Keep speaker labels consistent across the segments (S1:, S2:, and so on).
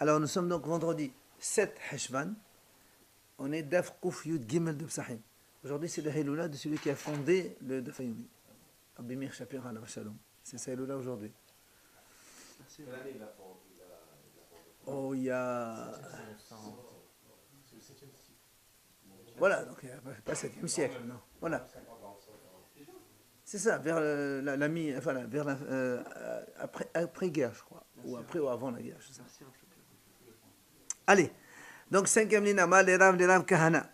S1: Alors nous sommes donc vendredi 7 Heshvan. On est Daf Kouf Yud Gimel de Psahim. Aujourd'hui c'est le Heiloula de celui qui a fondé le Daf Yomi. Abimir Shapir al Shalom. C'est ça Heiloula aujourd'hui. Oh, il y a. Voilà, donc pas 7e siècle, non. Voilà. C'est ça, vers après-guerre, je crois. Ou après ou avant la guerre, je sais. Allez, donc 5e ligne, Rav Kahana.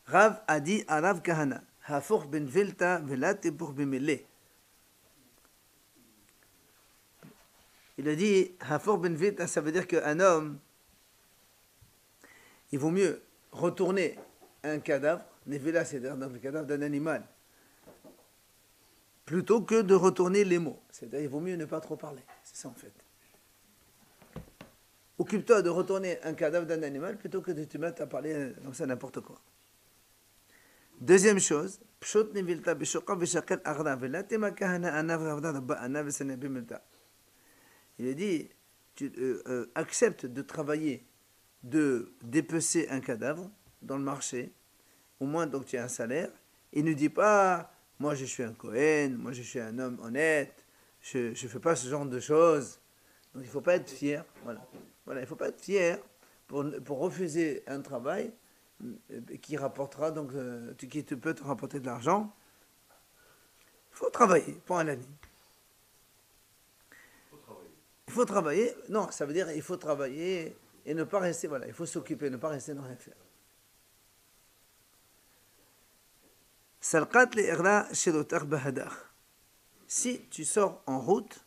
S1: Rav a dit à Rav Kahana, Hafour ben Vilta, Velate pour Bimele. Il a dit, Hafour ben Vilta, ça veut dire qu'un homme, il vaut mieux retourner un cadavre, Nevela, c'est-à-dire le cadavre d'un animal, plutôt que de retourner les mots. C'est-à-dire il vaut mieux ne pas trop parler. C'est ça en fait. Occupe-toi de retourner un cadavre d'un animal plutôt que de te mettre à parler comme ça n'importe quoi. Deuxième chose, il a dit, tu acceptes de travailler, de dépecer un cadavre dans le marché, au moins donc tu as un salaire, et ne dis pas, moi je suis un Cohen, moi je suis un homme honnête, je ne fais pas ce genre de choses. Donc il ne faut pas être fier, voilà, il ne faut pas être fier pour refuser un travail qui rapportera, donc, qui peut te rapporter de l'argent. Il faut travailler pour un ami. Il faut travailler, non, ça veut dire il faut travailler et ne pas rester, voilà, il faut s'occuper, ne pas rester ne rien faire. Si tu sors en route,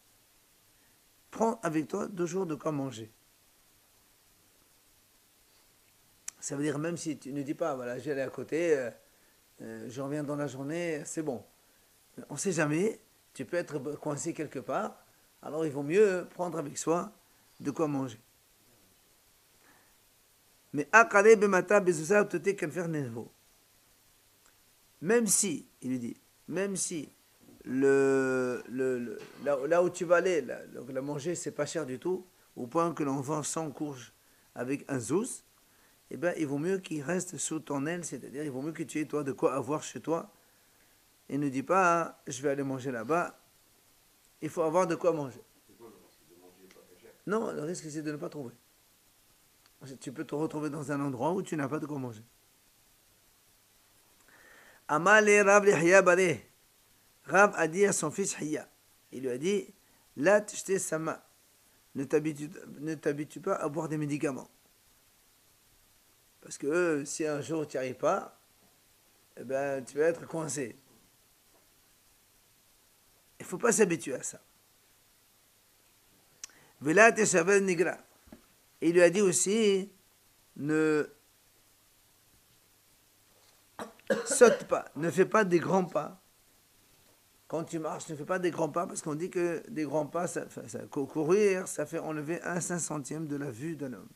S1: prends avec toi 2 jours de quoi manger. Ça veut dire même si tu ne dis pas, voilà, j'ai allé à côté, je reviens dans la journée, c'est bon. On ne sait jamais, tu peux être coincé quelque part, alors il vaut mieux prendre avec soi de quoi manger. Mais même si, il lui dit, même si là où tu vas aller, la manger, c'est pas cher du tout, au point que l'on vend 100 courges avec un zouz, eh bien, il vaut mieux qu'il reste sous ton aile, c'est-à-dire, il vaut mieux que tu aies, toi, de quoi avoir chez toi, et ne dis pas, ah, je vais aller manger là-bas, il faut avoir de quoi manger. Non, le risque, c'est de ne pas trouver. Tu peux te retrouver dans un endroit où tu n'as pas de quoi manger. Amale Rav Lihya Bareh. Rav a dit à son fils Hiya, il lui a dit, la tchte sama, ne t'habitue pas à boire des médicaments. Parce que si un jour tu n'y arrives pas, eh ben, tu vas être coincé. Il ne faut pas s'habituer à ça. Vela teshavel nigra. Il lui a dit aussi, ne saute pas, ne fais pas des grands pas. Quand tu marches, ne fais pas des grands pas, parce qu'on dit que des grands pas, courir, ça fait enlever 1/500 de la vue d'un homme.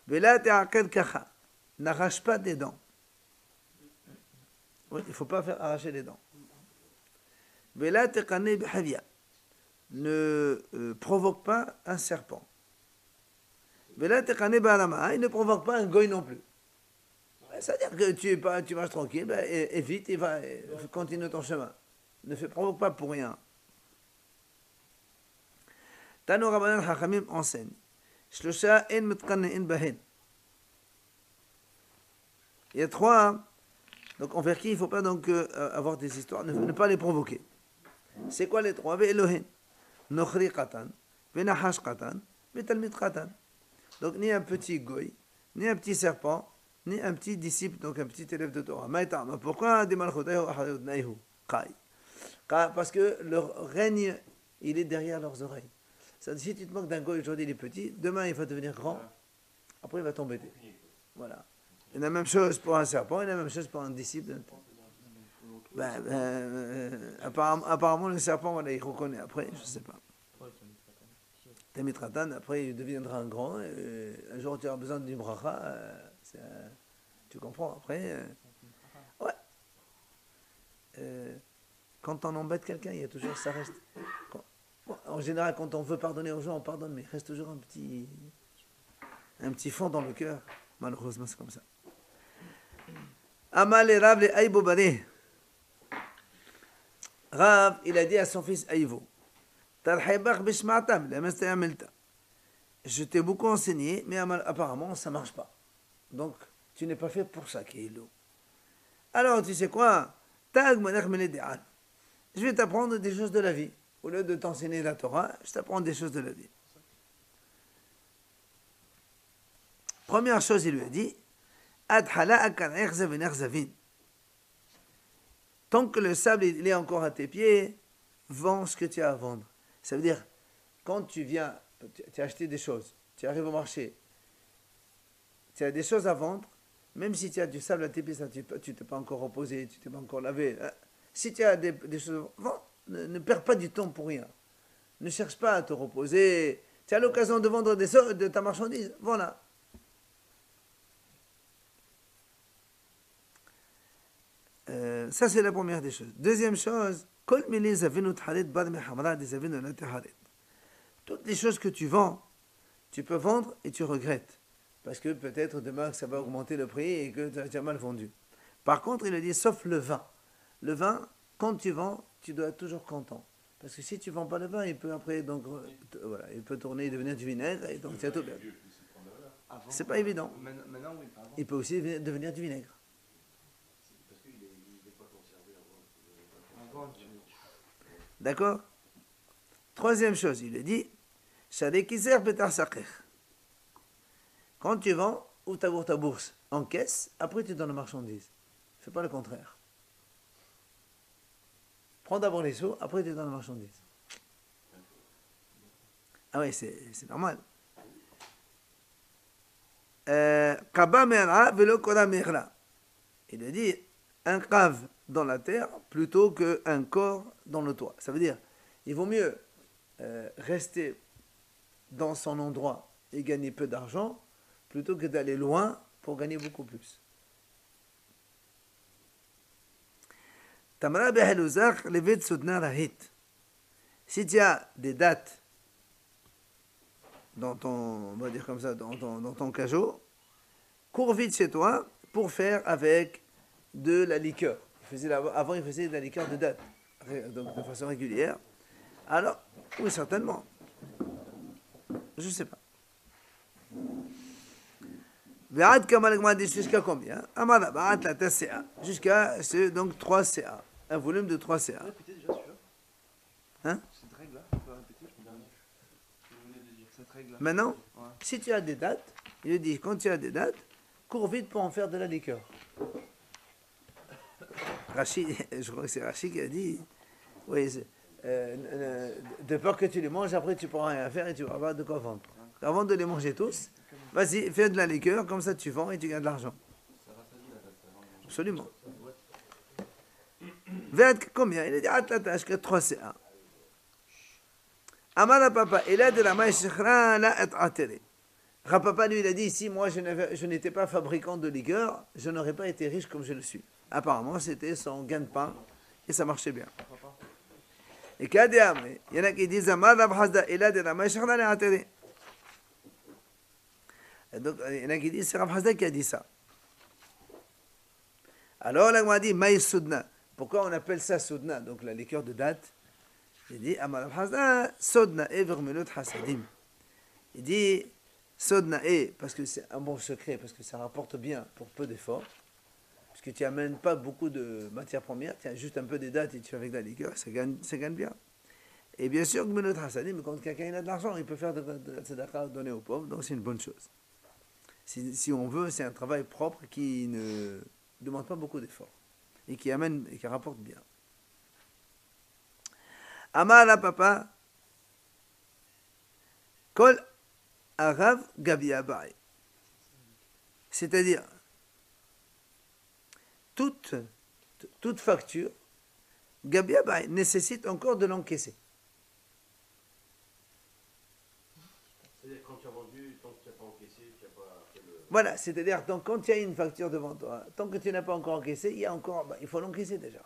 S1: Vela te'aked kacha. N'arrache pas des dents. Oui, il ne faut pas faire arracher les dents. Vela te'kane bihavia. Ne provoque pas un serpent. Vela te'kane ba'alama. Il ne provoque pas un goy non plus. C'est-à-dire que tu marches tranquille, ben, évite et continue ton chemin. Ne provoque pas pour rien. Tano Rabbanan Hachamim enseigne. Shlosha en metkanein bahen. Il y a 3, donc envers qui il ne faut pas donc avoir des histoires, ne pas les provoquer. C'est quoi les 3? Ve'elohen, nochri qatan, ve'nahash qatan, ve'talmid qatan. Donc ni un petit goy, ni un petit serpent, ni un petit disciple, donc un petit élève de Torah. Pourquoi parce que leur règne, il est derrière leurs oreilles. Si tu te moques d'un goy aujourd'hui, il est petit, demain il va devenir grand, après il va t'embêter. Voilà. Et la même chose pour un serpent, et la même chose pour un disciple. Apparemment, le serpent, voilà, il reconnaît. Après, je ne sais pas. Tamitratan, après, il deviendra un grand. Un jour, tu auras besoin d'une bracha. Tu comprends après ouais. Quand on embête quelqu'un, il y a toujours ça reste. en général, quand on veut pardonner aux gens, on pardonne, mais il reste toujours un petit fond dans le cœur. Malheureusement, c'est comme ça. Amal et Rav le Aïbo Bari. Rav, il a dit à son fils Aïvo, je t'ai beaucoup enseigné, mais apparemment, ça ne marche pas. Donc, tu n'es pas fait pour ça, Kéhilo. Alors, tu sais quoi? Je vais t'apprendre des choses de la vie. Au lieu de t'enseigner la Torah, je t'apprends des choses de la vie. Première chose, il lui a dit, tant que le sable il est encore à tes pieds, vends ce que tu as à vendre. Ça veut dire, quand tu viens, tu as acheté des choses, tu arrives au marché, tu as des choses à vendre, même si tu as du sable à tes pieds, ça, tu ne t'es pas encore reposé, tu ne t'es pas encore lavé. Si tu as des choses, vends, ne perds pas du temps pour rien. Ne cherche pas à te reposer. Tu as l'occasion de vendre de ta marchandise, voilà. Ça, c'est la première des choses. Deuxième chose, toutes les choses que tu vends, tu peux vendre et tu regrettes. Parce que peut-être demain, ça va augmenter le prix et que tu as mal vendu. Par contre, il a dit, sauf le vin. Le vin, quand tu vends, tu dois être toujours content. Parce que si tu ne vends pas le vin, il peut après, donc, voilà, il peut tourner et devenir du vinaigre. Et donc, c'est tout bien. C'est pas évident. Il peut aussi devenir du vinaigre. D'accord? Troisième chose, il a dit, quand tu vends, ouvre ta bourse en caisse, après tu donnes la marchandise. Fais pas le contraire. Prends d'abord les sous, après tu donnes la marchandise. Ah oui, c'est normal. Il a dit, un cave dans la terre plutôt qu'un corps dans le toit. Ça veut dire, il vaut mieux rester dans son endroit et gagner peu d'argent plutôt que d'aller loin pour gagner beaucoup plus. Si tu as des dates dans ton, on va dire comme ça, dans ton cajot, cours vite chez toi pour faire avec de la liqueur. Avant, il faisait de la liqueur de date, donc de façon régulière. Alors, oui, certainement. Je ne sais pas. Jusqu'à combien? Jusqu'à donc 3 CA. Un volume de 3 CA.
S2: Répétez déjà celui-là.
S1: Hein?
S2: Cette règle-là, on peut répéter, je me cette règle-là.
S1: Maintenant,
S2: Ouais.
S1: si tu as des dates, il dit quand tu as des dates, cours vite pour en faire de la liqueur. Rachid, je crois que c'est Rachid qui a dit, oui, de peur que tu les manges, après tu pourras rien faire et tu vas avoir de quoi vendre. Avant de les manger tous, vas-y, fais de la liqueur, comme ça tu vends et tu gagnes de l'argent. Absolument. Combien? Il a dit, jusqu'à 3 CA. Amara papa, il a de la maïshra la et atteré. Rapapa lui, il a dit, si moi je n'étais pas fabricant de liqueur, je n'aurais pas été riche comme je le suis. Apparemment, c'était son gain de pain et ça marchait bien. Et qu'il y en a qui disent, Amar Rav Hasda, il a de la maïshra la atteré. Donc, il y en a qui disent, c'est Rav Hasda qui a dit ça. Alors, là, on a dit, maïs soudna. Pourquoi on appelle ça soudna? Donc, la liqueur de date. Il dit, Amar Rav Hasda, soudna e vermelut hasadim. Il dit, Sodna parce que c'est un bon secret, parce que ça rapporte bien pour peu d'efforts, parce que tu n'amènes pas beaucoup de matières premières, tu as juste un peu des dates et tu fais avec la liqueur, ça gagne bien. Et bien sûr, Gmenot Hassadim, quand quelqu'un a de l'argent, il peut faire de la tzedaka donner aux pauvres, donc c'est une bonne chose. Si on veut, c'est un travail propre qui ne demande pas beaucoup d'efforts et qui amène et qui rapporte bien. Amara papa, Kol Arav Gabi Abai. C'est-à-dire, toute facture, Gabi Abai nécessite encore de l'encaisser.
S3: C'est-à-dire quand tu as vendu, tant que tu n'as pas encaissé, tu n'as pas fait le...
S1: Voilà, c'est-à-dire, donc, quand il y a une facture devant toi, tant que tu n'as pas encore encaissé, il faut l'encaisser déjà.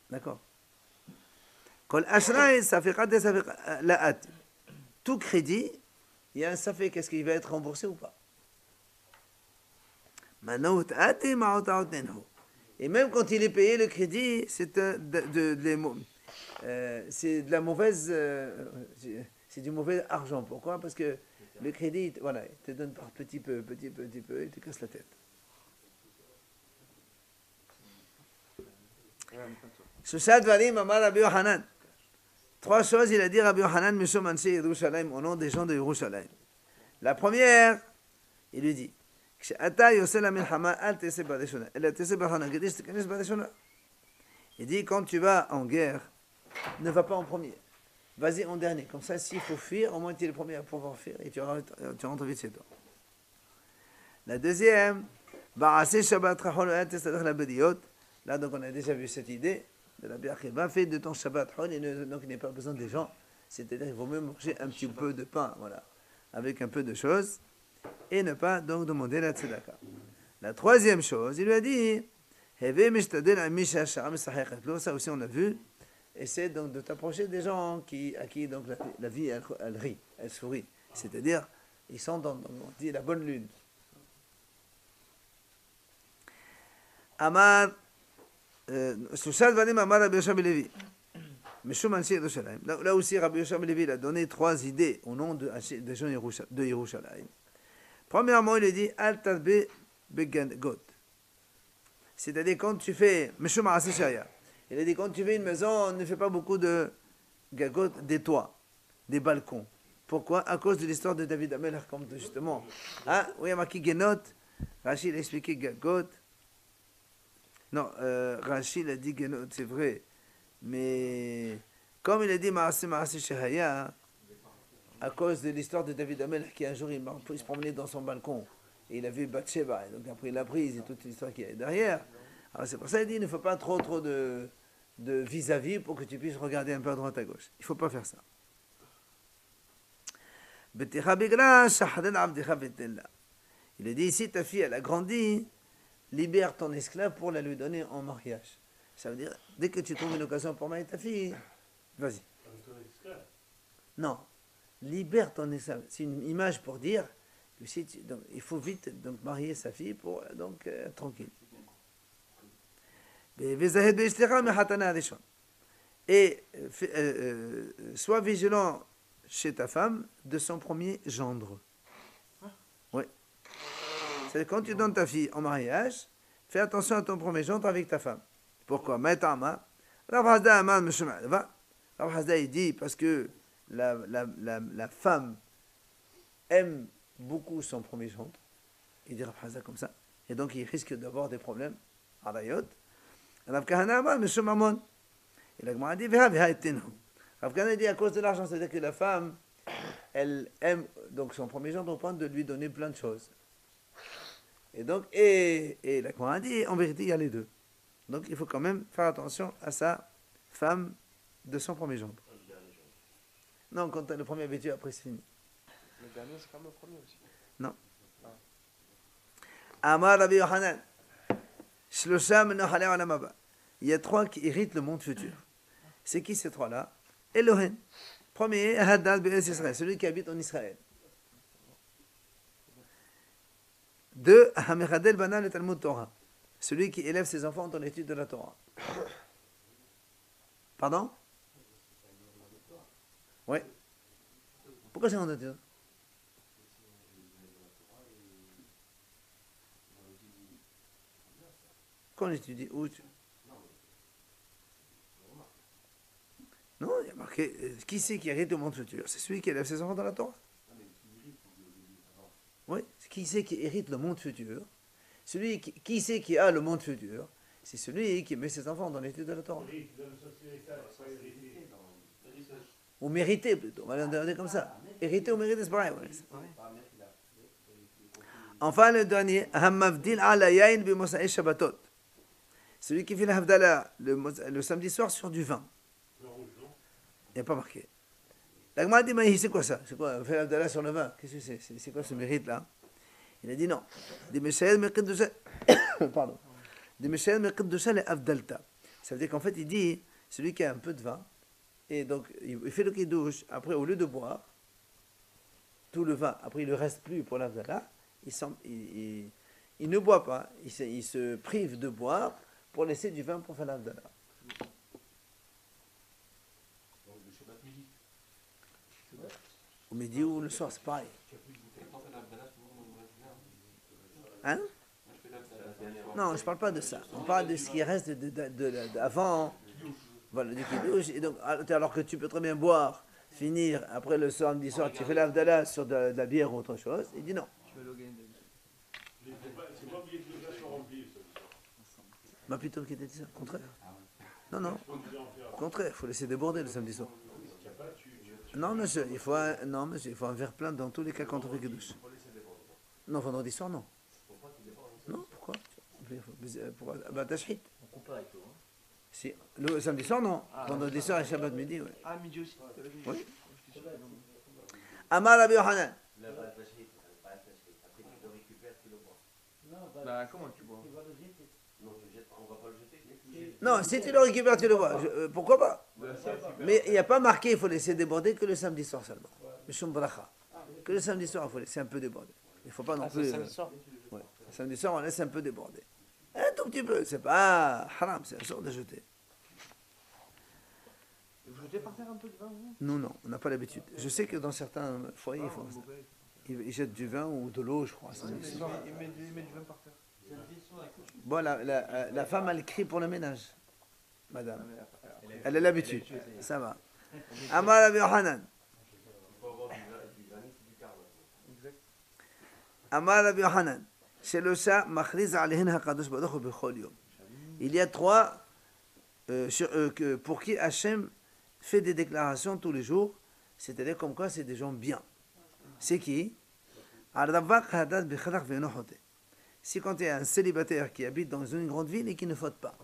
S1: D'accord? Kol ashray safiqat et safiqat la'at. Tout crédit, il y a un safiq, est-ce qu'il va être remboursé ou pas? Maintenant, et même quand il est payé, le crédit, c'est c'est de la mauvaise, c'est du mauvais argent. Pourquoi? Parce que le crédit, voilà, il te donne par petit peu, il te casse la tête. Shushat Varim Amar Rabbi Yohanan. Trois choses, il a dit Rabbi Yohanan, Mishum Ansi Yerushalayim, au nom des gens de Yerushalayim. La première, il lui dit, il dit, quand tu vas en guerre, ne va pas en premier. Vas-y en dernier. Comme ça, s'il faut fuir, au moins tu es le premier à pouvoir fuir et tu rentres vite chez toi. La deuxième, là donc on a déjà vu cette idée de la bière qui va faire de ton Shabbat et donc il n'y a pas besoin des gens. C'est-à-dire qu'il vaut mieux manger un petit peu de pain, voilà, avec un peu de choses et ne pas donc demander la tzedaka. La troisième chose, il lui a dit, ça aussi on a vu, essaie donc de t'approcher des gens à qui donc la vie elle rit, elle sourit. C'est-à-dire, ils sont dans on dit, la bonne lune. Amar, Shushat Varim Amar Rabbi Yoshua ben Levi. Là aussi, Rabbi Yoshua ben Levi il a donné trois idées au nom des gens de Yerushalayim. Premièrement, il a dit Al Tarbe Begagot. C'est-à-dire, quand tu fais Meshum Arasi Sharia, il a dit quand tu fais une maison, ne fais pas beaucoup de gagot, des toits, des balcons. Pourquoi? À cause de l'histoire de David Amelech, comme justement. Ah, oui, il y a marqué Genot. Rachid a expliqué gagot. Non, Rachid a dit Genot, c'est vrai. Mais comme il a dit Maaseh Shehaya, à cause de l'histoire de David Amelech, qui un jour il se promenait dans son balcon et il a vu Bathsheba, et donc après il a prise et toute l'histoire qui est derrière. Alors c'est pour ça qu'il dit il ne faut pas trop de vis-à-vis pour que tu puisses regarder un peu à droite à gauche. Il ne faut pas faire ça. Il a dit ici ta fille elle a grandi, libère ton esclave pour la lui donner en mariage. Ça veut dire, dès que tu trouves une occasion pour marier ta fille, vas-y. Non, libère ton esclave. C'est une image pour dire que si donc, il faut vite donc, marier sa fille pour donc être tranquille. Et sois vigilant chez ta femme de son premier gendre. Oui. C'est quand tu donnes ta fille en mariage, fais attention à ton premier gendre avec ta femme. Pourquoi? Rav Hasda il dit parce que la femme aime beaucoup son premier gendre. Il dit Rav Hasda comme ça. Et donc il risque d'avoir des problèmes. Arayot. Rav Kahana Amar Mishum Amon. Et la Gemara dit Rav Kahana dit à cause de l'argent, c'est-à-dire que la femme, elle aime donc son premier gendre au point de lui donner plein de choses. Et donc, et la Gemara dit en vérité il y a les deux. Donc il faut quand même faire attention à sa femme de son premier gendre. Non, quand le premier est vêtu, après c'est fini.
S2: Le dernier, c'est comme le premier aussi.
S1: Non. Amar Rabbi Yohanan. Il y a trois qui héritent le monde futur. C'est qui ces trois-là? Elohim. Premier, Haddad Be'ez Israël, celui qui habite en Israël. Deux, Hamechadel Banal le Talmud Torah, celui qui élève ses enfants dans l'étude de la Torah. Pardon? Oui. Pourquoi c'est en nature? Quand on étudie où? Non, il y a marqué qui c'est qui hérite le monde futur? C'est celui qui élève ses enfants dans la Torah. Oui, qui c'est qui hérite le monde futur? Celui qui c'est qui a le monde futur? C'est celui qui met ses enfants dans l'étude de la Torah. Ou mériter plutôt, on va le dire comme ça. Hériter ou mériter, c'est pareil. Ouais. Enfin, le dernier, Hamavdil ala yain bi Mosai Shabbatot. Celui qui fait la Havdalah le samedi soir sur du vin. Il n'y a pas marqué. La Gemara dit, mais c'est quoi ça? C'est quoi? Faire la Havdalah sur le vin? Qu'est-ce que c'est? C'est quoi ce mérite-là? Il a dit non. Pardon. Ça veut dire qu'en fait, il dit, celui qui a un peu de vin, Et donc, il fait le kiddush. Après, au lieu de boire tout le vin, après, il ne reste plus pour l'Avdallah, il ne boit pas. Il se prive de boire pour laisser du vin pour faire l'Avdallah.
S2: Donc le Shabbat midi.
S1: Au midi ou le soir, c'est pareil.
S2: Quand on fait l'Abdallah, souvent on me reste
S1: Hein?
S2: Moi je fais l'Abdallah.
S1: Non, je ne parle pas de ça. On parle de ce qui reste d'avant. Voilà, du kiddush. Et donc, alors que tu peux très bien boire, finir, après le samedi soir, tu fais l'Avdallah sur de la bière ou autre chose. Il dit non.
S4: C'est pas obligé que les glaces soient remplies.
S1: Bah plutôt qu'il était dit ça. Contraire. Non, non. Contraire, il faut laisser déborder le samedi soir. Non, monsieur, il faut un verre plein dans tous les cas quand on fait kiddush. Non, vendredi soir, non. Non, pourquoi? Bah, tashhit.
S3: On coupe pas avec toi.
S1: Si. Le samedi soir, non. Vendredi soir et Shabbat midi, oui.
S5: Ah, midi aussi.
S1: Oui. Amar Rabbi Yohanan.
S3: Là, pas attaché. Après, tu le récupères, tu le bois.
S5: Bah, comment tu bois?
S3: Non, tu le jettes pas, on va pas le jeter.
S1: Non, si tu le récupères, tu le vois. Pourquoi pas? Mais il n'y a pas marqué il faut laisser déborder que le samedi soir seulement. Mishum bracha. Que le samedi soir, il faut laisser un peu déborder. Il ne faut pas non plus. Ouais. Le samedi soir, on laisse un peu déborder. Un tout petit peu. C'est pas haram, c'est un sort de jeter.
S5: Vous jetez par terre un peu de vin, vous?
S1: Non, non, on n'a pas l'habitude. Je sais que dans certains foyers, ils font ça. Ils jettent du vin ou de l'eau, je crois. samedi soir.
S5: Il met du vin par terre.
S1: Bon, la femme, elle crie pour le ménage, madame. Elle a l'habitude. Ça va. Amar Rabbi Yohanan.
S3: Il faut avoir du granit et du carbone.
S5: Exact.
S1: Amar Rabbi Yohanan. Shelosa machriz aleihin hakadosh baruch hu bechol yom. Il y a trois pour qui Hachem fait des déclarations tous les jours, c'est-à-dire comme quoi c'est des gens bien. C'est qui? Aravak hadad bichalach ve'enochote. Si quand il y a un célibataire qui habite dans une grande ville et qui ne faute pas,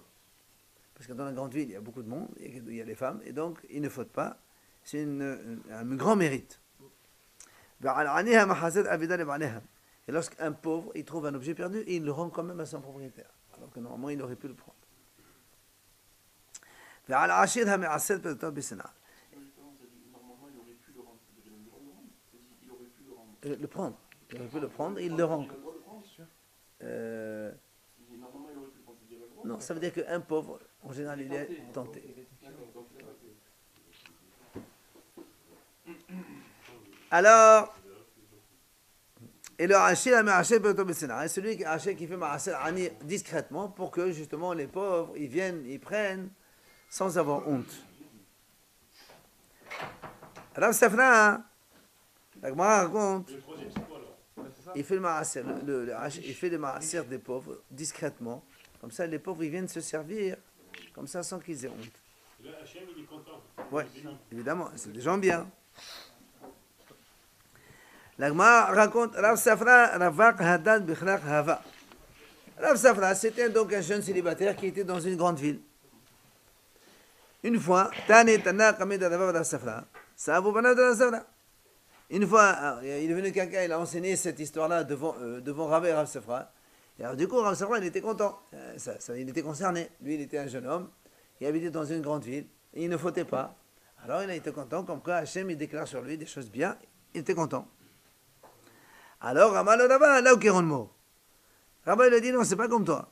S1: parce que dans la grande ville il y a beaucoup de monde, il y a les femmes, et donc il ne faute pas, c'est un grand mérite. Et lorsqu'un pauvre, il trouve un objet perdu, il le rend quand même à son propriétaire, alors que normalement il aurait pu le prendre.
S2: Justement, ça dit, normalement il aurait pu le rendre. Il aurait pu le rendre. Il aurait pu le rendre.
S1: Le prendre. Il aurait pu le prendre, il le rend.
S2: Il a le droit de le prendre. Normalement il aurait pu le prendre. Il a le droit.
S1: Non, ça veut dire qu'un pauvre, en général, il est tenté.
S2: D'accord, donc il a pas fait.
S1: Alors, et le hachir a ma'acher beto b'sena. Et celui qui fait ma'acher ani discrètement pour que justement les pauvres, ils viennent, ils prennent sans avoir honte. Rav Safra, la Gemara raconte,
S4: Le troisième, c'est quoi alors?
S1: il fait le ma'acher, il fait le ma'acher des pauvres discrètement. Comme ça, les pauvres, ils viennent se servir, comme ça, sans qu'ils aient honte.
S4: Là, Hachem, il est content.
S1: Oui, évidemment, c'est des gens bien. La Gemara raconte Rav Safra, Ravak Hadad Bichlach Hava. Rav Safra, c'était donc un jeune célibataire qui était dans une grande ville. Une fois, Tane Tana Kamid Rav Safra, ça vous de Rav Safra. Une fois, il est venu quelqu'un, il a enseigné cette histoire-là devant Rav et Rav Safra. Et alors, du coup, Rav Safra, il était content. Il était concerné. Lui, il était un jeune homme. Il habitait dans une grande ville. Et il ne fautait pas. Alors, il a été content. Comme quoi, Hachem, il déclare sur lui des choses bien. Il était content. Alors, Ramal Rava, là où Kéron Mo. Rabat, il a dit non, c'est pas comme toi.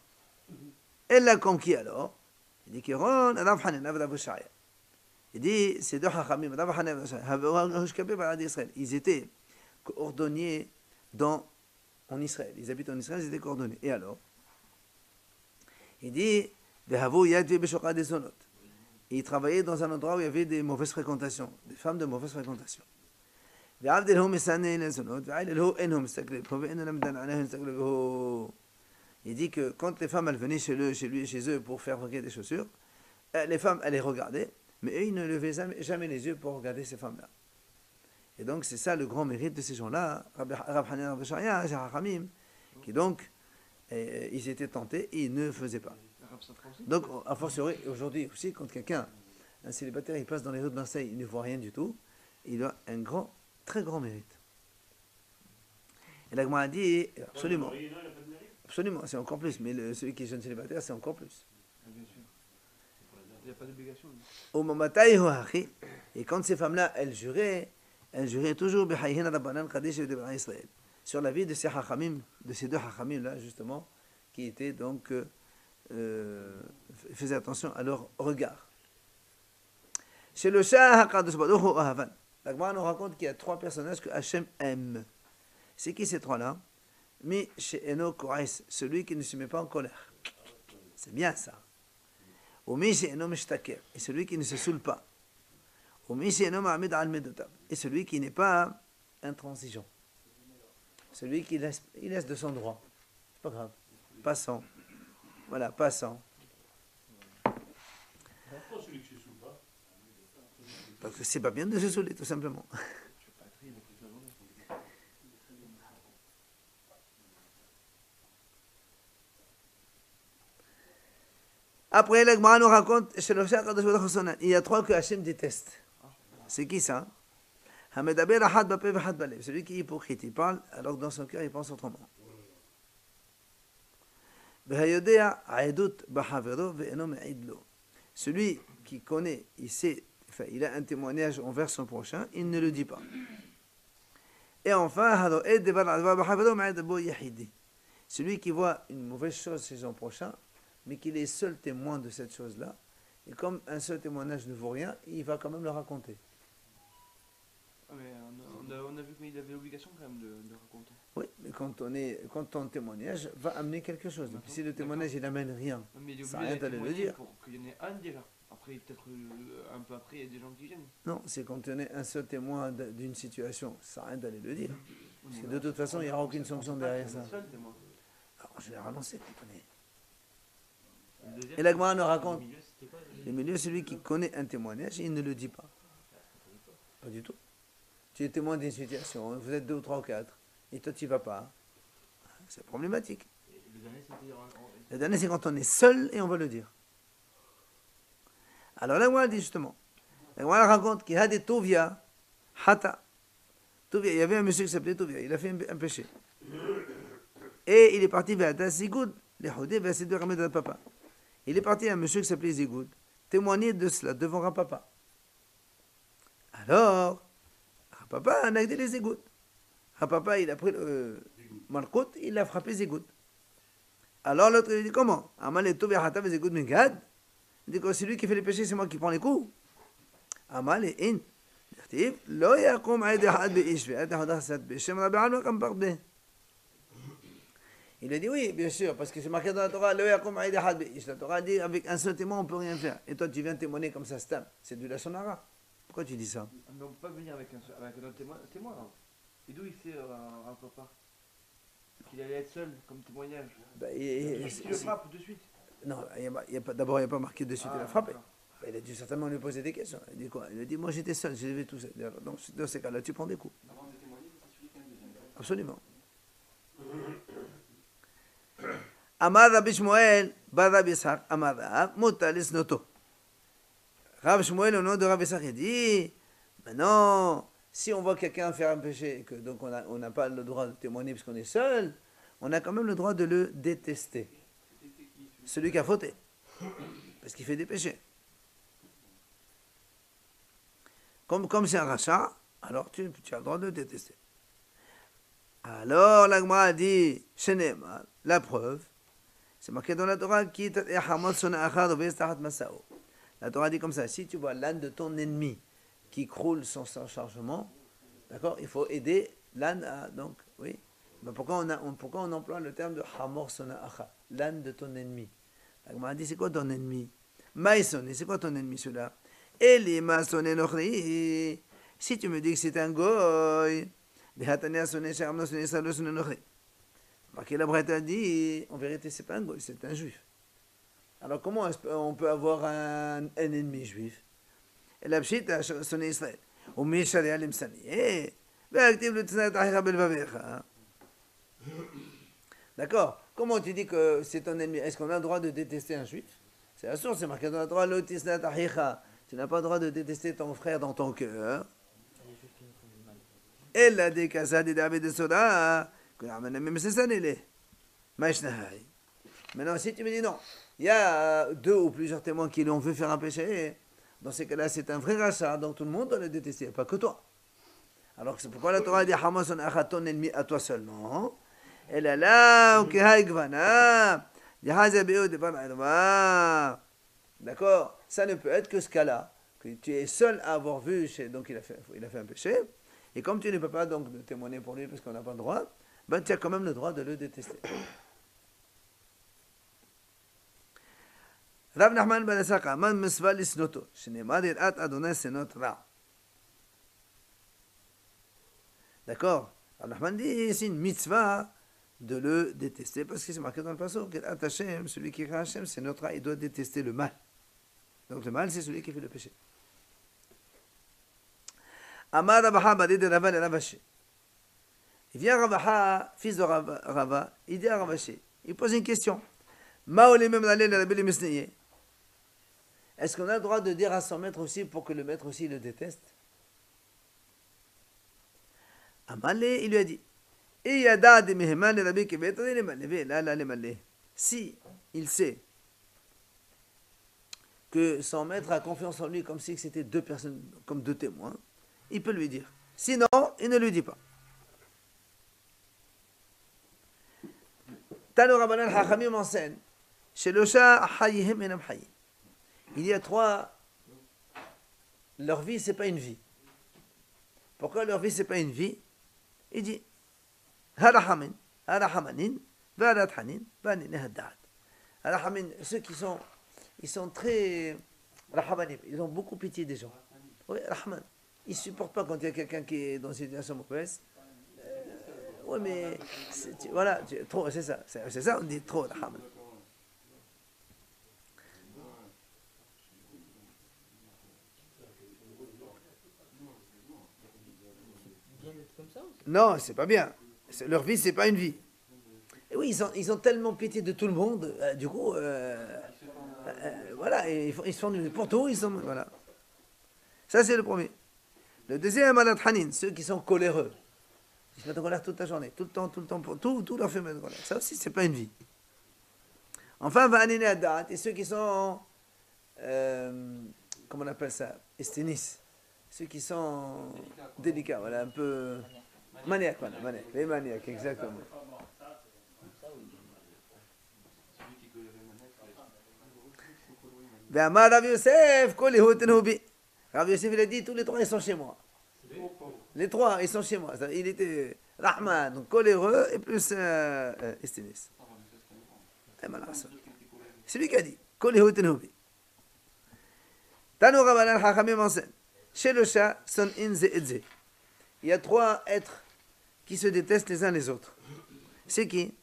S1: Elle l'a comme qui alors? Il dit Kéron, Rav Hanan, Rav Abu Shaya. Il dit, c'est deux Hachamim, Rav Hanan, Rav Shaya. Ils étaient coordonniers en Israël. Ils habitent en Israël, ils étaient coordonnés. Et alors? Il dit, ils travaillaient dans un endroit où il y avait des mauvaises fréquentations, des femmes de mauvaise fréquentation. Il dit que quand les femmes elles venaient chez eux pour faire fabriquer des chaussures, les femmes elles les regardaient, mais eux ils ne levaient jamais les yeux pour regarder ces femmes-là. Et donc c'est ça le grand mérite de ces gens-là, Rav Hanan Rav Shaya, Hachamim, qui donc ils étaient tentés et ils ne faisaient pas. Donc a fortiori aujourd'hui aussi quand un célibataire il passe dans les rues de Marseille, il ne voit rien du tout, il a un très grand mérite. Et la Gemara a dit absolument, absolument, c'est encore plus, mais celui qui est jeune célibataire c'est encore plus.
S5: Il n'y a pas d'obligation.
S1: Au Mamataï Hohachi. Et quand ces femmes-là, elles juraient toujours Bihayhin Rabbanan Kadesh de Israël. Sur la vie de ces hachamim, de ces deux hachamim là, justement, qui étaient donc. Faisaient attention à leur regard. Chez le Shah HaKadosh Baruch Hu Ahavan. La Gemara nous raconte qu'il y a trois personnages que Hachem aime. C'est qui ces trois-là? Mi she'eno ko'es, celui qui ne se met pas en colère. C'est bien ça. Ou mi she'eno mishtaker, et celui qui ne se saoule pas. Ou mi she'eno ma'amid al medotav, et celui qui n'est pas intransigeant. Celui qui laisse de son droit. C'est pas grave. Passant. Voilà, passant.
S4: Pourquoi celui qui se saoule pas?
S1: Parce que c'est pas bien de se saouler, tout simplement. Après, la Gemara nous raconte, chez le Shah Kadosh Baruch Hu Sonan, il y a trois que Hachem déteste. C'est qui ça? Hamedaber Ahad Bapeh V'Ahad Balev. Celui qui est hypocrite, il parle alors que dans son cœur il pense autrement. V'hayodea Aedut B'Havero Ve'eno Me'id Lo. Celui qui connaît, il sait, enfin, il a un témoignage envers son prochain, il ne le dit pas. Et enfin, Haroed Devar Advar B'Havero Me'id Bo Yahidi. Celui qui voit une mauvaise chose chez son prochain, mais qu'il est seul témoin de cette chose-là, et comme un seul témoignage ne vaut rien, il va quand même le raconter.
S5: Ah, mais on a vu qu'il avait l'obligation quand même de raconter.
S1: Oui, mais quand ton témoignage va amener quelque chose. Donc, si le témoignage il n'amène rien,
S5: Mais il est
S1: ça
S5: obligé
S1: rien
S5: d'aller
S1: d'aller le
S5: témoigner
S1: dire.
S5: pour qu'il y en ait un déjà. Après, peut-être un peu après, il y a des gens qui viennent.
S1: Non, c'est quand on est un seul témoin d'une situation, ça rien d'aller le dire. Parce que de toute façon, il n'y aura aucune sanction derrière ça.
S5: Seul témoin.
S1: Alors, généralement, c'est qu'on connaît.
S3: Le deuxième,
S1: Et la Gemara nous raconte,
S3: au milieu, c'était quoi
S1: le milieu, celui qui connaît un témoignage, il ne le dit pas. Pas du tout. Tu es témoin d'une situation, vous êtes deux ou trois ou quatre, et toi tu n'y vas pas. C'est problématique.
S3: Le dernier, c'était
S1: Le dernier, c'est quand on est seul et on va le dire. Alors la Gemara dit justement, la Gemara raconte qu'il y a des Tovia, Hata. Tovia, il y avait un monsieur qui s'appelait Tovia, il a fait un péché. Et il est parti vers Zigoud, les Hodé, vers ses deux ramènes de papa. Il est parti à un monsieur qui s'appelait Zigoud, témoigner de cela devant Rapapa. Alors, Rapapa a nagdé les Zigoud. Rapapa, il a pris le Malkout, il a frappé Zigoud. Alors l'autre, il dit comment? Amal et Tovia Hata ve Zigoud Mingad. Il dit que c'est lui qui fait les péchés, c'est moi qui prends les coups. Amal et In. Lo yakum aïd ahad be'ish ve'ad hadasat be'shem rabbi alma kam parbe. Il a dit oui, bien sûr, parce que c'est marqué dans la Torah, Lo yakum aïd ahad be'ish. La Torah dit avec un seul témoin, on ne peut rien faire. Et toi, tu viens témoigner comme ça, stam. C'est du lachonara. Pourquoi tu dis ça?
S5: Mais on ne peut pas venir avec un autre témoin. Hein. Et d'où il sait un papa qu'il allait être seul comme témoignage? Tu le frappes de suite.
S1: Non, d'abord, il n'y a pas marqué de suite, il a frappé.
S5: d'accord.
S1: Il a dû certainement lui poser des questions. Il dit quoi? Il a dit, moi j'étais seul, j'ai vu tout ça. Donc dans ces cas-là, tu prends des coups.
S2: Avant de témoigner, c'est celui qui a un deuxième.
S1: Absolument. Amar Rabbi Shmuel, Bar Rabbi Ishaq, Amar Rav, Mutalis Noto. Rav Shmuel, au nom de Rabbi Ishaq, il dit, maintenant, si on voit quelqu'un faire un péché, et que donc on n'a pas le droit de témoigner parce qu'on est seul, on a quand même le droit de le détester. Celui qui a fauté. Parce qu'il fait des péchés. Comme c'est un rachat, alors tu as le droit de le détester. Alors, l'Agma a dit, Shenemar, la preuve, c'est marqué dans la Torah, la Torah dit comme ça, si tu vois l'âne de ton ennemi qui croule sans chargement, d'accord, il faut aider l'âne à, donc, oui. Mais pourquoi on emploie le terme de Hamor Sona'acha, l'âne de ton ennemi? L'Agma a dit, c'est quoi ton ennemi? Maïsone, c'est quoi ton ennemi celui-là? Eli Masone Nochri, si tu me dis que c'est un goy, marqué la Brette a dit, en vérité, c'est pas un goy, c'est un juif. Alors comment on peut avoir un ennemi juif? Et la pshita, son Israël. Ou Mishari Alim Sani. Active le Tznat Ahira Belvavecha. D'accord? Comment tu dis que c'est ton ennemi? Est-ce qu'on a le droit de détester un juif? C'est la source, c'est marqué dans la Torah, le Tznat Ahira. Tu n'as pas le droit de détester ton frère dans ton cœur. Elle a des casades de David de Soda, que la même c'est ça, elle est. Maintenant, si tu me dis non, il y a deux ou plusieurs témoins qui lui ont fait faire un péché, dans ces cas-là, c'est un vrai rachat, donc tout le monde doit le détester, pas que toi. Alors c'est pourquoi la Torah dit Hamason achat ton ennemi à toi seul, non? Elle est là, ok, haïgvana, d'accord? Ça ne peut être que ce cas-là, que tu es seul à avoir vu, donc il a fait un péché, et comme tu ne peux pas donc témoigner pour lui parce qu'on n'a pas le droit, ben tu as quand même le droit de le détester. Rav Nachman ben Asaka, man misva lisnoto, shenemar yirat Adonai senot ra. D'accord? Rav Nachman dit, c'est une mitzvah de le détester, parce que c'est marqué dans le passage, yirat Hashem, celui qui craint Hashem, senot ra, il doit détester le mal. Donc le mal, c'est celui qui fait le péché. Amar Rabaha badi de Rava le Ravashi. Il vient Ravaha, fils de Rava, il dit à Ravashi, il pose une question. Est-ce qu'on a le droit de dire à son maître aussi pour que le maître aussi le déteste? Amalé, il lui a dit, si il sait que son maître a confiance en lui comme si c'était deux personnes, comme deux témoins, il peut lui dire. Sinon, il ne lui dit pas. Tano Rabbanan Hachamim enseigne, chez le chat, il y a trois, leur vie, c'est pas une vie. Pourquoi leur vie, c'est pas une vie? Il dit, Harahamin, Harahamanin, Varadhanin, Vaninehadad. Harahamin, ceux qui sont, ils sont très Rahamanim, ils ont beaucoup pitié des gens. Oui, Rahman. Ils ne supportent pas quand il y a quelqu'un qui est dans une situation mauvaise. Oui, mais voilà, trop, c'est ça, on dit trop Rahman. Non, c'est pas bien. Leur vie, c'est pas une vie. Et oui, ils ont tellement pitié de tout le monde, du coup, voilà, ils se font pour tout, ils sont, voilà. Ça, c'est le premier. Le deuxième, Alat Hanin, ceux qui sont coléreux. Ils se mettent en colère toute la journée, tout le temps, pour tout leur fait mettre en colère. Ça aussi, c'est pas une vie. Enfin, Vanine Adat, et ceux qui sont, comment on appelle ça, esténis, ceux qui sont délicats, voilà, un peu maniaques, voilà, les maniaques, exactement. Ve'amar Rav Yosef, kol yehutin bi. Rav Yosef, il a dit, tous les trois, ils sont chez moi. Les trois, ils sont chez moi. Il était Rahman, donc coléreux, et plus esténis. C'est lui qui a dit, kol yehutin bi. Tano Rabbanan Hachamim enseigne, chez le chat, son inze etze. Il y a trois êtres qui se détestent les uns les autres. C'est qui?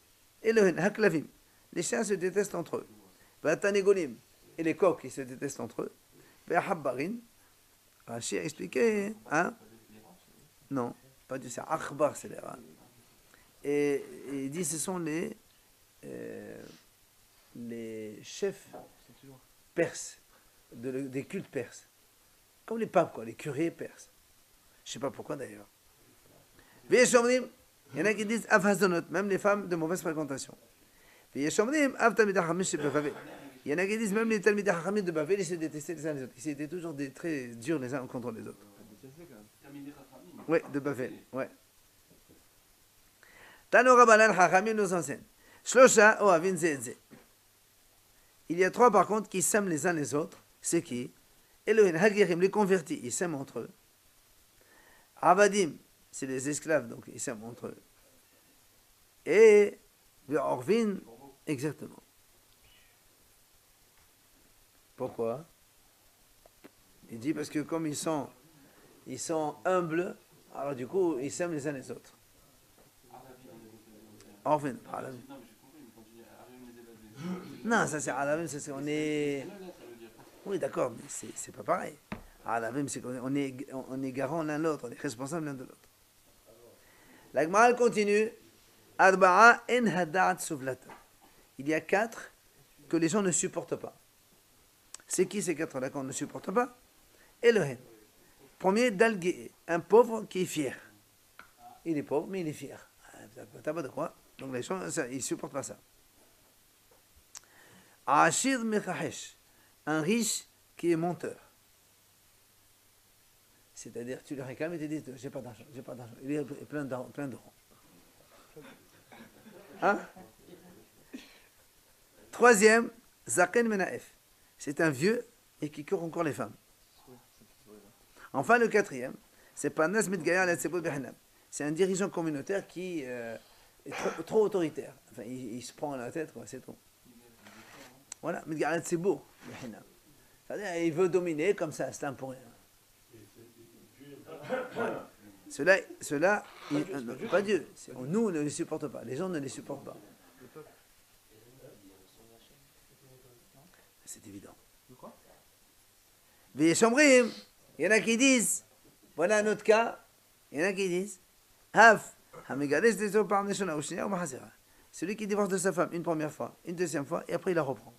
S1: Elohim, Haklavim. Les chiens se détestent entre eux. Vatanegolim. Et les coqs, ils se détestent entre eux. Ve'habbarin. Rashi a expliqué, hein? Non, pas du ça. Akhbar, c'est les rats. Et il dit, ce sont les chefs perses, des cultes perses. Comme les papes, quoi, les curés perses. Je ne sais pas pourquoi d'ailleurs. Il y en a qui disent Afhazonot, même les femmes de mauvaise fréquentation. Il y en a qui disent même les Talmidei Chachamim de Bavel, ils se détestaient les uns les autres. Ils étaient toujours très durs les uns contre les autres. Oui, de Bavel, ouais. Tano Rabbanan Chachamim nous enseigne. Shlosha ohavin ze'etze. Il y a trois par contre qui s'aiment les uns les autres. C'est qui? Elohim Hagirim, les convertis, ils s'aiment entre eux. Avadim, c'est les esclaves, donc ils s'aiment entre eux. Et Orvin, exactement. Pourquoi? Il dit parce que comme ils sont humbles, alors du coup, ils s'aiment les uns les autres. Orvin, Alavim. Non, ça c'est Alavim, ça c'est on est. Oui, d'accord, mais c'est pas pareil. Alavim, c'est qu'on est garant l'un l'autre, on est responsable l'un de l'autre. La Gemara continue. Arba'a en hadat suvlata. Il y a quatre que les gens ne supportent pas. C'est qui ces quatre-là qu'on ne supporte pas? Elohim. Premier, Dalgué, un pauvre qui est fier. Il est pauvre, mais il est fier. T'as pas de quoi. Donc les gens, ils ne supportent pas ça. Ashir Mekahesh, un riche qui est menteur. C'est-à-dire, tu le réclames et tu dis, j'ai pas d'argent, j'ai pas d'argent. Il est plein d'euros. Hein? Troisième, Zaken Menaef. C'est un vieux et qui court encore les femmes. Enfin, le quatrième, c'est Panas Midgaya al-Tsebut Behinam. C'est un dirigeant communautaire qui est trop autoritaire. Enfin, il se prend à la tête, quoi, c'est tout. Voilà, Midgaya al-Tsebut Behinam. C'est-à-dire, il veut dominer comme ça, c'est un pour rien. Voilà. Cela pas Dieu. Nous, on ne les supporte pas. Les gens ne les supportent pas. C'est évident. Mais Chambrim, il y en a qui disent, voilà un autre cas, il y en a qui disent, celui qui divorce de sa femme une première fois, une deuxième fois, et après il la reprend.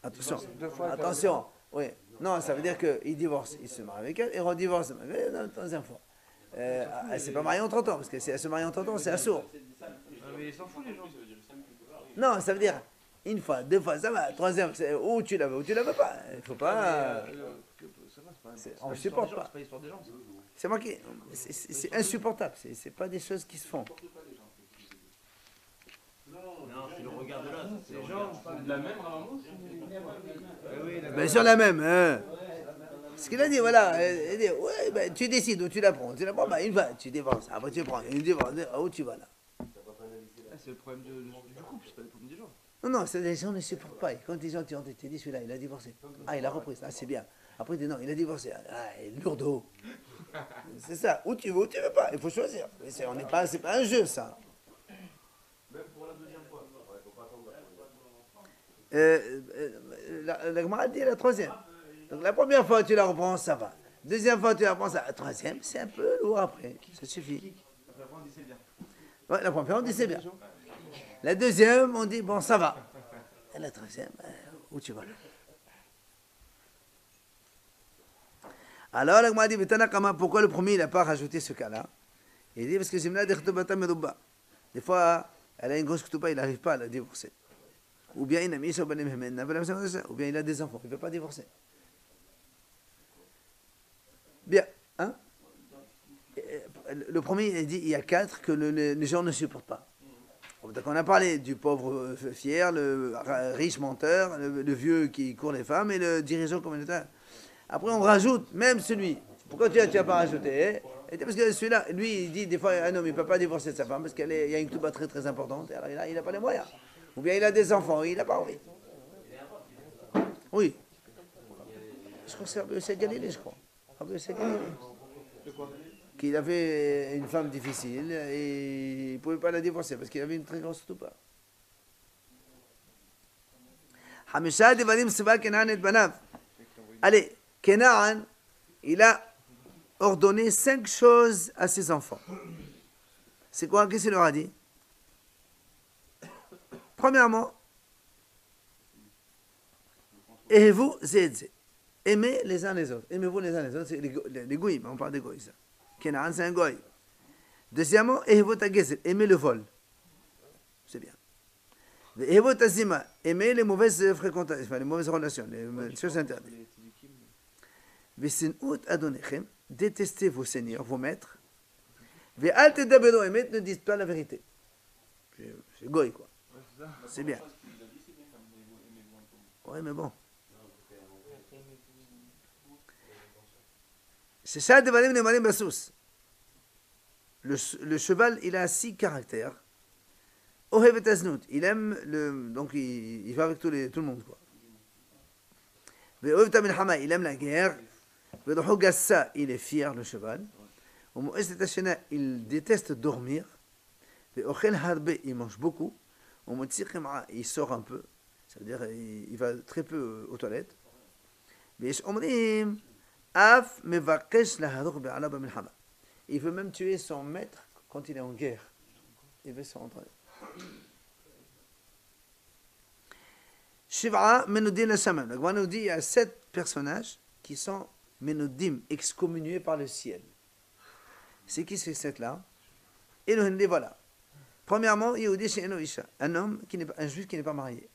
S1: Attention, oui. Non, ça veut dire qu'il divorce, il se marie avec elle, et redivorce la troisième fois. Elle s'est pas mariée en 30 ans, parce que si elle se marie en 30 ans, c'est assourd.
S5: Mais ils s'en foutent les gens.
S1: Non, ça veut dire une fois, deux fois, ça va. Troisième, c'est ou tu la veux ou tu la veux pas. Il faut pas. On ne supporte pas.
S5: C'est pas l'histoire des gens, ça.
S1: C'est moi qui. C'est insupportable. C'est pas des choses qui se font.
S3: Non, c'est le regard de l'autre.
S5: Les gens,
S2: La même Ramos?
S1: Bien sûr, la même. Hein. Ce qu'il a dit, voilà. Il dit, ouais, ben, tu décides où tu la prends. Tu la prends, ben, une fois, tu divorces. Après, tu prends une divorce. Où tu vas là?
S5: c'est le problème du couple, c'est pas le problème des gens.
S1: Non, les gens ne supportent pas. Et quand les gens te disent, celui-là, il a divorcé. Ah, il a repris. Ah, c'est bien. Après, ils disent, non, il a divorcé. Ah, il est lourdeau. C'est ça. Où tu veux tu veux pas. Il faut choisir. Mais c'est pas un jeu, ça.
S3: Même pour la deuxième fois. Il faut pas attendre.
S1: La Gemara dit la troisième. Donc la première fois, tu la reprends, ça va. Deuxième fois, tu la reprends, ça va. La troisième, c'est un peu lourd après. Ça suffit. Ouais, la première, on dit c'est bien. La deuxième, on dit bon, ça va. Et la troisième, où tu vas là? Alors, la Gemara dit, pourquoi le premier, il n'a pas rajouté ce cas-là? Il dit, parce que Zimna d'Echtobata Meruba. Des fois, elle a une grosse ketouba, il n'arrive pas à la divorcer. Ou bien il a mis ou bien il a des enfants, il ne veut pas divorcer. Bien, hein? Le premier, il dit, il y a 4 que les gens ne supportent pas. Donc on a parlé du pauvre fier, le riche menteur, le vieux qui court les femmes et le dirigeant communautaire. Après on rajoute même celui. Pourquoi tu n'as pas rajouté? Parce que celui-là, lui, il dit des fois un homme il ne peut pas divorcer de sa femme parce qu'il y a une touba très très importante. Et alors il n'a pas les moyens. Ou bien il a des enfants, il n'a pas envie. Oui. Je crois que c'est Rabbi Yosef Galilée, je crois. Rabbi Yosef Galilée. Qu'il avait une femme difficile et il ne pouvait pas la divorcer parce qu'il avait une très grosse touba. Allez, Kenan, il a ordonné 5 choses à ses enfants. C'est quoi? Qu'est-ce qu'il leur a dit? Premièrement, et vous, aimez les uns les autres. Aimez-vous les uns les autres. C'est les goïs, on parle des goïs. Ça. Kenan, c'est un goï. Deuxièmement, aimez le vol. C'est bien. Aimez les mauvaises fréquentations, enfin, les mauvaises relations, les choses interdites. Détestez vos seigneurs, vos maîtres. Ne dites pas la vérité. C'est goï, quoi. C'est bien. Oui, mais bon. C'est ça, le cheval, il a 6 caractères. Il aime donc il va avec tout le monde, quoi. Il aime la guerre. Il est fier, le cheval. Il déteste dormir. Il mange beaucoup. Il sort un peu. Ça veut dire il va très peu aux toilettes. Il veut même tuer son maître quand il est en guerre. Il veut se rentrer. Shiv'a Menoudim la Shaman. La Gemara nous dit il y a 7 personnages qui sont Menoudim, excommuniés par le ciel. C'est qui ces 7 là? Elohim, les voilà. Premièrement, Yehudi she'eno isha, un homme qui n'est pas, un juif qui n'est pas marié.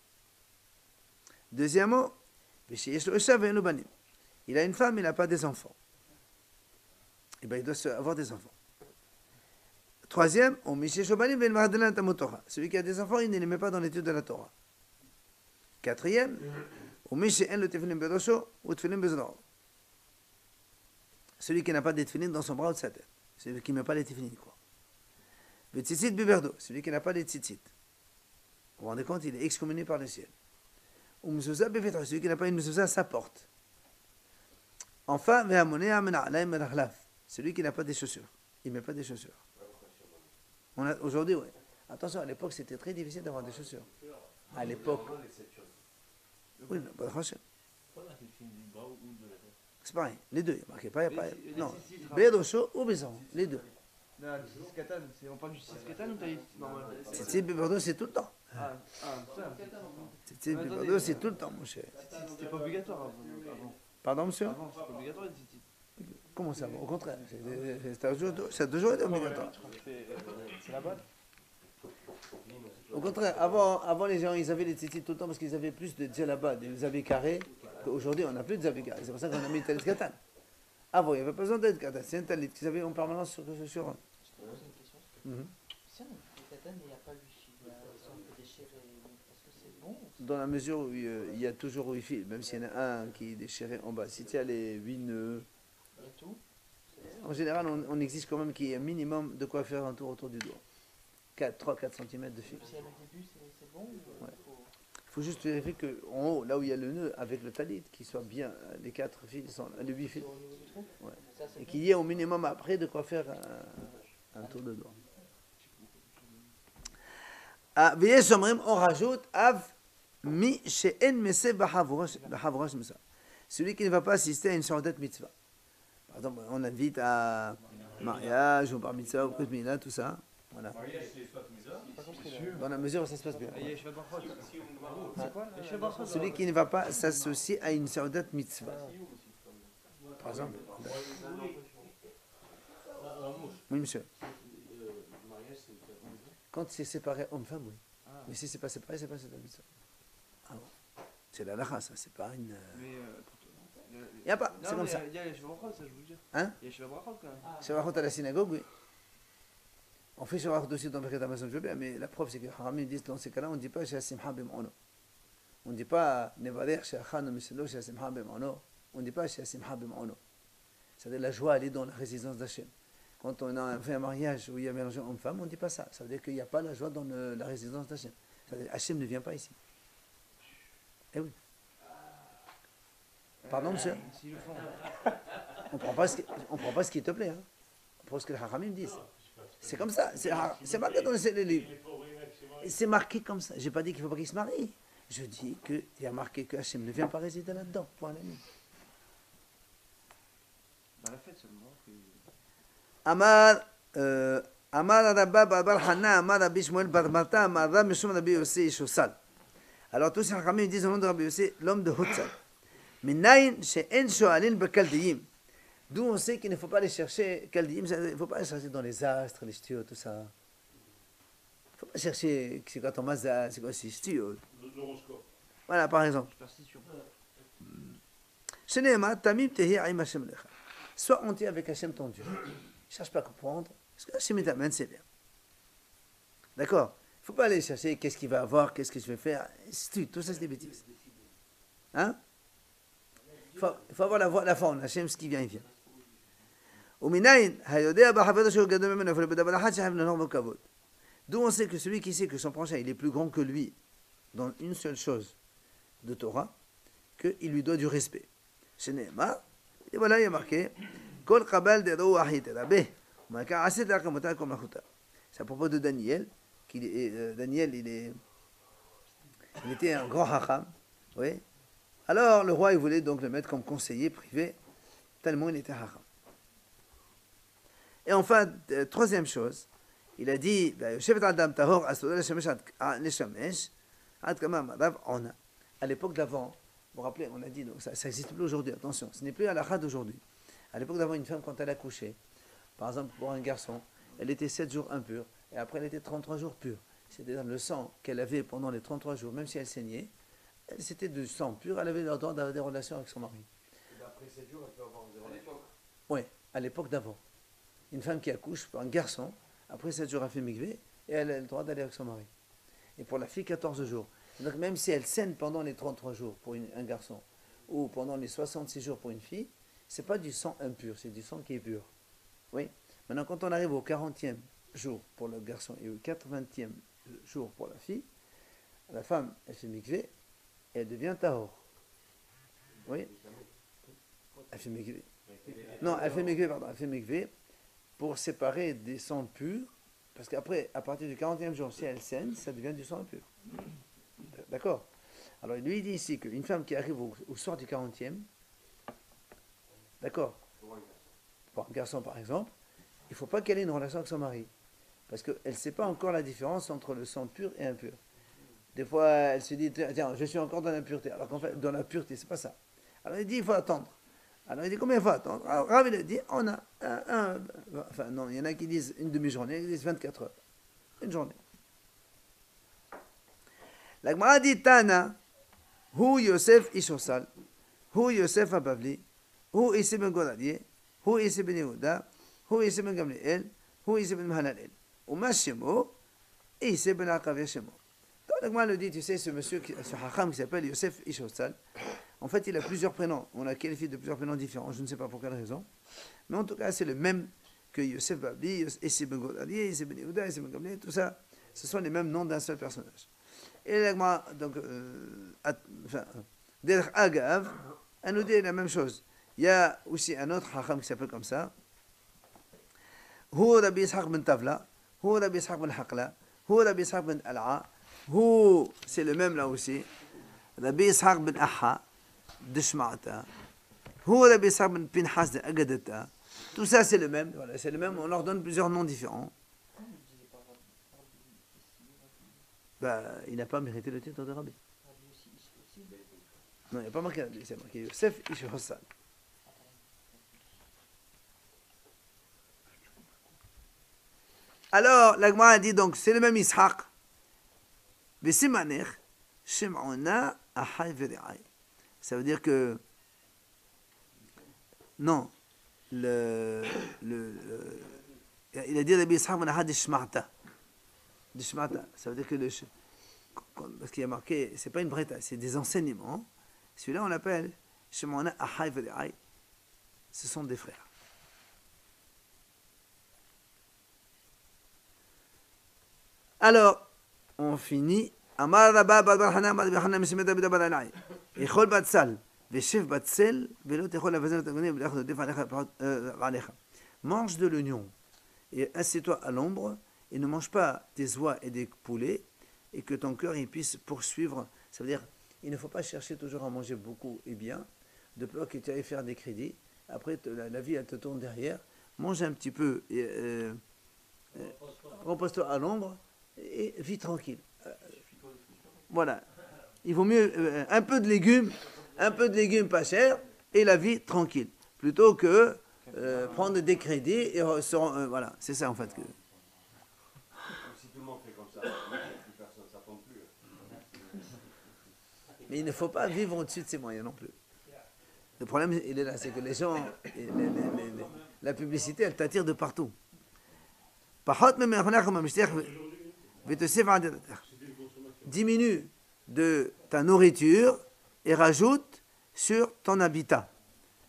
S1: Deuxièmement, she'yesh lo isha ve'eno banim. Il a une femme, il n'a pas des enfants. Eh bien, il doit avoir des enfants. Troisième, celui qui a des enfants, il ne les met pas dans l'étude de la Torah. Quatrième, celui qui n'a pas de tefillin dans son bras ou de sa tête. Celui qui ne met pas les tefillin, quoi. Celui qui n'a pas de tzitzit. Vous vous rendez compte, il est excommunié par le ciel. Celui qui n'a pas une mezuzah à sa porte. Enfin, celui qui n'a pas des chaussures. Il ne met pas des chaussures. Aujourd'hui, oui. Attention, à l'époque, c'était très difficile d'avoir des chaussures. À l'époque. Oui, mais pas de chaussures. C'est pareil, les deux. Il n'y a marqué pas. Non, Bédocho ou Bézon, les deux.
S5: Non, le ciscatan, on parle du ciscatan ou taït normal?
S1: Tzitzit Béberdo, c'est tout le temps.
S5: Ah, ça.
S1: Tzitzit Béberdo, c'est tout le temps, mon cher.
S5: C'était pas obligatoire avant.
S1: Pardon, monsieur?
S5: Avant, c'était pas obligatoire les tzitzit.
S1: Comment ça? Au contraire, ça a toujours été obligatoire.
S5: C'est la balle.
S1: Au contraire, avant les gens, ils avaient les tzitzit tout le temps parce qu'ils avaient plus de djellaba, des habits carrés. Aujourd'hui, on n'a plus de habits carrés. C'est pour ça qu'on a mis le talit katan. Avant, il n'y avait pas besoin d'être katan. C'est un talit qu'ils avaient en permanence sur eux.
S6: Je te pose une question. Si on a fait katan et il n'y a pas wifi, si on peut déchirer, est-ce que c'est bon?
S1: Dans la mesure où il y a toujours wifi, même s'il y en a un qui est déchiré en bas. Si tu as les 8 nœuds,
S6: Il y a tout.
S1: en général, on exige quand même qu'il y ait un minimum de quoi faire un tour autour du doigt. 3-4 cm de fil.
S6: Si à le début c'est bon ou
S1: Ouais. Il faut juste vérifier qu'en haut, là où il y a le nœud, avec le talit, qu'il soit bien, les 4 fils, les 8 fils.
S6: au niveau du trou?
S1: Ouais.
S6: Ça, c'est
S1: Et
S6: bon.
S1: qu'il y ait au minimum après de quoi faire un tour de doigt. Ah, on rajoute Av mi she'en mese b'havrosh misa. Celui qui ne va pas assister à une sorte mitzvah. Par exemple, on invite à mariage ou bar mitzvah ou brit milah, tout ça. Voilà. Dans la mesure où ça se passe bien.
S5: C'est quoi?
S1: Celui qui ne va pas s'associer à une sorte mitzvah. Par exemple. Oui, monsieur. Quand c'est séparé homme-femme, oui. Mais si c'est pas séparé, c'est pas cette mitzvah. Ah bon. C'est la lacha, ça, c'est pas une. Il n'y a pas, c'est comme ça.
S5: Il y a les chevaux ça, je vous le dis.
S1: Hein?
S5: Il y a les chevaux quand même.
S1: Shavachot à la synagogue, oui. On fait Shavachot aussi dans Birkat Hamazon, je veux bien, mais la preuve, c'est que les Haramim disent dans ces cas-là, on ne dit pas chez Simcha B'M'ono. On ne dit pas Nevarech chez Achano Miselo chez Simcha B'M'ono. On ne dit pas chez Simcha B'M'ono. C'est-à-dire la joie, elle est dans la résidence d'Hachem. Quand on a fait un mariage où il y a mélangé homme-femme, on ne dit pas ça. Ça veut dire qu'il n'y a pas la joie dans la résidence d'Hachem. Hachem ne vient pas ici. Eh oui. Pardon, monsieur?
S5: S'ils le font.
S1: On ne prend pas ce qui te plaît. Hein. On prend ce que les Haramim disent. C'est comme ça. C'est marqué dans les livres. C'est marqué comme ça. Je n'ai pas dit qu'il ne faut pas qu'il se marie. Je dis qu'il y a marqué que Hachem ne vient pas résider là-dedans. Point l'ami.
S5: Dans la fête seulement.
S1: Amar Rabba Babar Hana, Amar Rabbi Shmuel Bar Marta, Amar Rabbi Mishum Rabbi Yossi Shossal. Alors tous ces Hakamim disent au nom de Rabbi Yossi, l'homme de Hotzal. Minayin she'en sho'alin b'kaldiyim. D'où on sait qu'il ne faut pas aller chercher kaldiyim, il ne faut pas aller chercher dans les astres, les ch'tiot, tout ça. Il ne faut pas chercher, c'est quoi ton mazal, c'est quoi ces ch'tiot.
S4: L'horoscope.
S1: Voilà, par exemple.
S5: Superstition.
S1: Sheneema tamim tehi aim Hashem lecha. Sois entier avec Hashem ton Dieu. Ne cherche pas à comprendre. Parce que Hashem t'amène, c'est bien. D'accord? Il ne faut pas aller chercher qu'est-ce qu'il va avoir, qu'est-ce que je vais faire. Tout ça, c'est des bêtises. Hein? Il faut avoir la foi en Hashem, ce qui vient, il vient. D'où on sait que celui qui sait que son prochain il est plus grand que lui dans une seule chose de Torah, qu'il lui doit du respect. Et voilà, il y a marqué c'est à propos de Daniel. Daniel, il était un grand hacham. Oui. Alors, le roi, il voulait donc le mettre comme conseiller privé, tellement il était hacham. Et enfin, troisième chose, il a dit, à l'époque d'avant, vous vous rappelez, on a dit, donc ça n'existe plus aujourd'hui, attention, ce n'est plus à la rade d'aujourd'hui. À l'époque d'avant, une femme, quand elle accouchait, par exemple pour un garçon, elle était 7 jours impure, et après elle était 33 jours pure. C'est-à-dire le sang qu'elle avait pendant les 33 jours, même si elle saignait, c'était du sang pur, elle avait le droit d'avoir des relations avec son mari.
S3: Et après 7 jours, elle peut avoir des relations.
S1: Oui, à l'époque d'avant. Une femme qui accouche, un garçon, après 7 jours elle fait mikvé, et elle a le droit d'aller avec son mari. Et pour la fille, 14 jours. Donc même si elle saigne pendant les 33 jours pour un garçon, ou pendant les 66 jours pour une fille, c'est pas du sang impur, c'est du sang qui est pur. Oui. Maintenant, quand on arrive au 40e jour pour le garçon et au 80e jour pour la fille, la femme, elle fait mikvé, et elle devient tahor. Oui. Elle fait mikvé. Non, elle fait mikvé, pardon, elle fait mikvé pour séparer des sangs purs, parce qu'après, à partir du 40e jour, si elle saigne, ça devient du sang impur. D'accord? Alors, lui, il dit ici qu'une femme qui arrive au soir du 40e, d'accord? Pour un garçon, par exemple, il ne faut pas qu'elle ait une relation avec son mari. Parce qu'elle ne sait pas encore la différence entre le sang pur et impur. Des fois, elle se dit, tiens, je suis encore dans l'impureté. Alors qu'en fait, dans la pureté, c'est pas ça. Alors il dit, il faut attendre. Alors il dit, combien il faut attendre? Alors Rav, il a dit, on a enfin non, il y en a qui disent une demi-journée, ils disent 24 heures. Une journée. La Gemara dit, Tana, hu Yosef Ishosal, hu Yosef Abavli, hu Isi ben Godalier, hu Isi ben Yehuda, hu Isi ben Gamliel, hu Isi ben Mahalalel. Uma Shemo, et Isi ben Akav Shemo. Donc la Gemara le dit, tu sais, ce monsieur, ce hacham qui s'appelle Yosef Ishosal, en fait, il a plusieurs prénoms. On l'a qualifié de plusieurs prénoms différents. Je ne sais pas pour quelle raison. Mais en tout cas, c'est le même que Yosef Babli, Isi ben Godalier, Isi ben Yehuda, Isi ben Gamliel, tout ça. Ce sont les mêmes noms d'un seul personnage. Et la Gemara, donc, Derech Agav, elle nous dit la même chose. Il y a aussi un autre hacham qui s'appelle comme ça. Hu Rabbi Ishaq ben Tavla, Hu Rabbi Ishaq ben Haqla, Hu Rabbi Ishaq ben Al'a, Hu, c'est le même là aussi. Rabbi Ishaq ben Aha, de Shma'ata, Hu Rabbi Ishaq ben Pinhas de Agadata. Tout ça c'est le même, voilà, c'est le même, on leur donne plusieurs noms différents. Bah, il n'a pas mérité le titre de Rabbi. Non, il n'y a pas marqué Rabbi, c'est marqué Yosef Ish Hossan. Alors, la Gemara dit donc, c'est le même Ishaq. Besimanech, Shem'ona Ahai Vere'ai. Ça veut dire que, non, il a dit Rabbi Ishaq ben Ahad de Shma'ata. De Shma'ata. Ça veut dire que parce qu'il y a marqué, c'est pas une breta, c'est des enseignements. Celui-là, on l'appelle Shem'ona Ahai Vere'ai. Ce sont des frères. Alors, on finit. Amar Rabba Bar Bar Hana Bar Bar Hana Mishmet Rabbi Bar Alai. Echol Batsal, Veshev Batsel, Velo Techol Avazel Otagone, Velach de Defalecha Valecha. Mange de l'oignon et assieds-toi à l'ombre et ne mange pas des oies et des poulets et que ton cœur il puisse poursuivre. Ça veut dire, il ne faut pas chercher toujours à manger beaucoup et bien, de peur que tu ailles faire des crédits. Après, la vie elle te tourne derrière. Mange un petit peu, repose-toi à l'ombre et vis tranquille. Voilà. Il vaut mieux un peu de légumes pas chers et la vie tranquille, plutôt que prendre des crédits et voilà, c'est ça en fait.
S3: Si tout le monde fait comme ça, plus personne, ça tombe plus.
S1: Mais il ne faut pas vivre au-dessus de ses moyens non plus. Le problème, il est là, c'est que les gens, la publicité, elle t'attire de partout. Diminue de ta nourriture et rajoute sur ton habitat.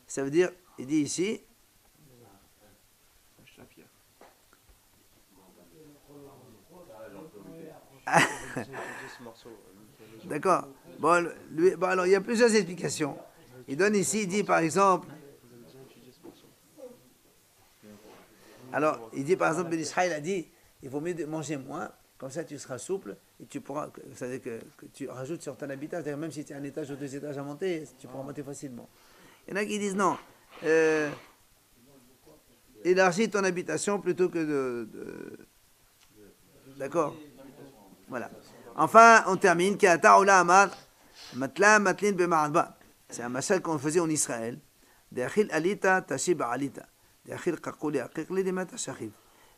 S1: Ça veut dire, il dit ici, d'accord. Bon, alors il y a plusieurs explications. Il donne ici, il dit par exemple, alors il dit par exemple, Ben Israël a dit, il vaut mieux manger moins, comme ça tu seras souple et tu pourras, c'est-à-dire que tu rajoutes sur ton habitat, c'est-à-dire même si tu as un étage ou deux étages à monter, tu pourras monter facilement. Il y en a qui disent non, élargis ton habitation plutôt que d'accord. Voilà. Enfin, on termine. C'est un mashal qu'on faisait en Israël.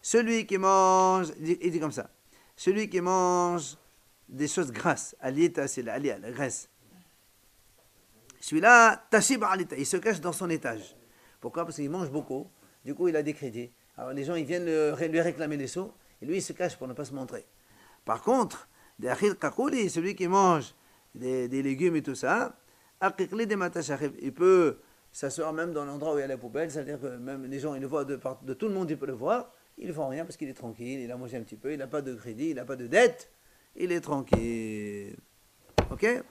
S1: celui qui mange, il dit comme ça, celui qui mange des choses grasses, alita, c'est la graisse. Celui-là, tashib alita, il se cache dans son étage. Pourquoi? Parce qu'il mange beaucoup, du coup il a des crédits. Alors les gens ils viennent lui réclamer des sous, et lui il se cache pour ne pas se montrer. Par contre, celui qui mange des légumes et tout ça, il peut s'asseoir même dans l'endroit où il y a la poubelle, c'est-à-dire que même les gens ils le voient de tout le monde, ils peuvent le voir, ils ne font rien parce qu'il est tranquille, il a mangé un petit peu, il n'a pas de crédit, il n'a pas de dette, il est tranquille. Ok?